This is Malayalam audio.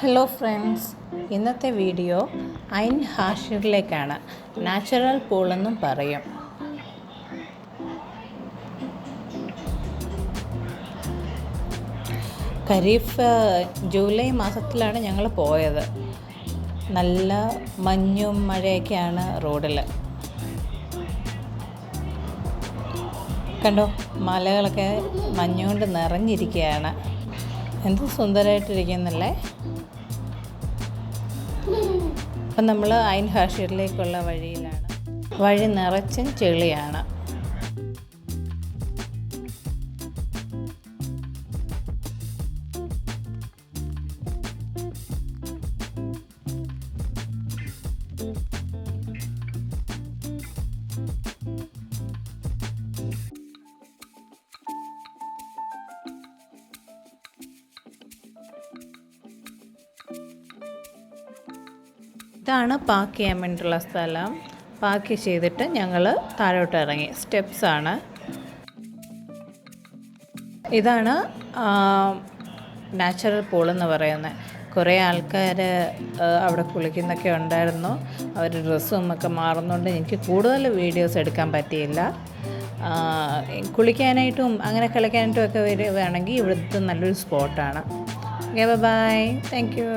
ഹലോ ഫ്രണ്ട്സ്, ഇന്നത്തെ വീഡിയോ ഐൻ ഹാഷിറിലേക്കാണ്. നാച്ചുറൽ പൂളെന്നും പറയും. ഖരീഫ് ജൂലൈ മാസത്തിലാണ് ഞങ്ങൾ പോയത്. നല്ല മഞ്ഞും മഴയൊക്കെയാണ് റോഡിൽ. കണ്ടോ, മലകളൊക്കെ മഞ്ഞുകൊണ്ട് നിറഞ്ഞിരിക്കുകയാണ്. എന്ത് സുന്ദരമായിട്ടിരിക്കുന്നല്ലേ. അപ്പം നമ്മൾ ഐൻ ഹാഷിറിലേക്കുള്ള വഴിയിലാണ്. വഴി നിറച്ചും ചെളിയാണ്. ഇതാണ് പാർക്ക് ചെയ്യാൻ വേണ്ടിയിട്ടുള്ള സ്ഥലം. പാർക്ക് ചെയ്തിട്ട് ഞങ്ങൾ താഴോട്ട് ഇറങ്ങി. സ്റ്റെപ്സാണ്. ഇതാണ് നാച്ചുറൽ പൂളെന്ന് പറയുന്നത്. കുറേ ആൾക്കാർ അവിടെ കുളിക്കുന്നൊക്കെ ഉണ്ടായിരുന്നു. അവർ ഡ്രസ്സും ഒക്കെ മാറുന്നുണ്ട്. എനിക്ക് കൂടുതൽ വീഡിയോസ് എടുക്കാൻ പറ്റിയില്ല. കുളിക്കാനായിട്ടും അങ്ങനെ കളിക്കാനായിട്ടും ഒക്കെ വരുവാണെങ്കിൽ ഇവിടുത്തെ നല്ലൊരു സ്പോട്ടാണ്. Okay, bye. Thank U.